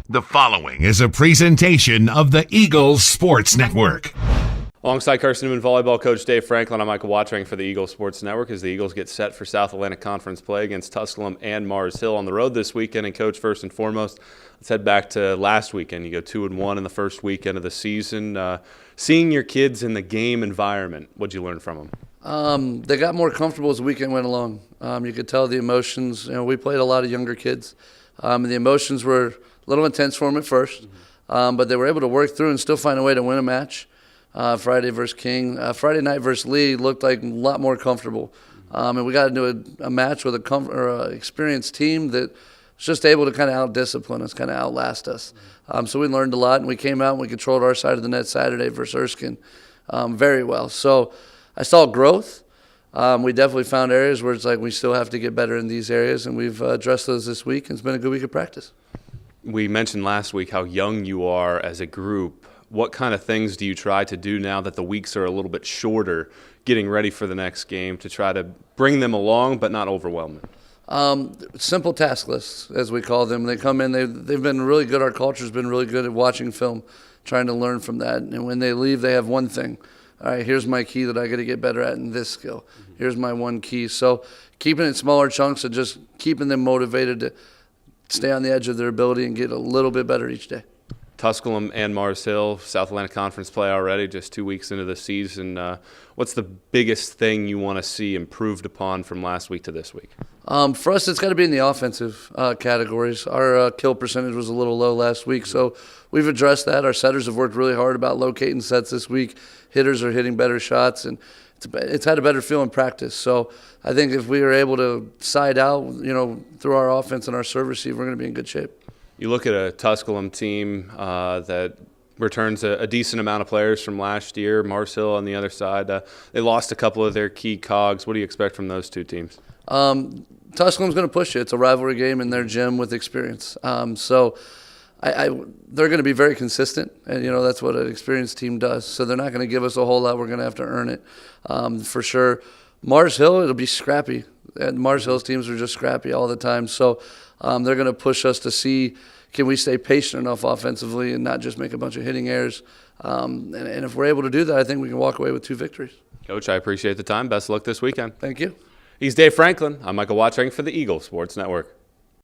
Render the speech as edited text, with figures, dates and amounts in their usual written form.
The following is a presentation of the Eagles Sports Network. Alongside Carson-Newman volleyball coach Dave Franklin, I'm Michael Watching for the Eagles Sports Network as the Eagles get set for South Atlantic Conference play against Tusculum and Mars Hill on the road this weekend. And coach, first and foremost, let's head back to last weekend. You go 2-1 in the first weekend of the season. Seeing your kids in the game environment, what'd you learn from them? They got more comfortable as the weekend went along. You could tell the emotions. We played a lot of younger kids, and the emotions were a little intense for them at first, but they were able to work through and still find a way to win a match. Friday versus King. Friday night versus Lee looked like a lot more comfortable. And we got into a match with an experienced team that was just able to kind of out-discipline us, kind of outlast us. So we learned a lot, and we came out and we controlled our side of the net Saturday versus Erskine very well. So I saw growth. We definitely found areas where it's like we still have to get better in these areas, and we've addressed those this week, and it's been a good week of practice. We mentioned last week how young you are as a group. What kind of things do you try to do now that the weeks are a little bit shorter, getting ready for the next game, to try to bring them along but not overwhelm them? Simple task lists, as we call them. They come in, they've been really good. Our culture's been really good at watching film, trying to learn from that. And when they leave, they have one thing. All right, here's my key that I got to get better at in this skill. Here's my one key. So keeping it smaller chunks and just keeping them motivated to stay on the edge of their ability and get a little bit better each day. Tusculum and Mars Hill, South Atlantic Conference play already, just 2 weeks into the season. What's the biggest thing you want to see improved upon from last week to this week? For us, it's got to be in the offensive categories. Our kill percentage was a little low last week, so we've addressed that. Our setters have worked really hard about locating sets this week. Hitters are hitting better shots, and it's had a better feel in practice. So I think if we are able to side out, through our offense and our serve receive, we're going to be in good shape. You look at a Tusculum team that returns a decent amount of players from last year. Mars Hill on the other side, they lost a couple of their key cogs. What do you expect from those two teams? Tusculum's going to push you. It's a rivalry game in their gym with experience. So they're going to be very consistent, and that's what an experienced team does. So they're not going to give us a whole lot. We're going to have to earn it for sure. Mars Hill, it'll be scrappy. And Mars Hill's teams are just scrappy all the time. So they're going to push us to see, can we stay patient enough offensively and not just make a bunch of hitting errors. And if we're able to do that, I think we can walk away with 2 victories. Coach, I appreciate the time. Best of luck this weekend. Thank you. He's Dave Franklin. I'm Michael Watching for the Eagles Sports Network.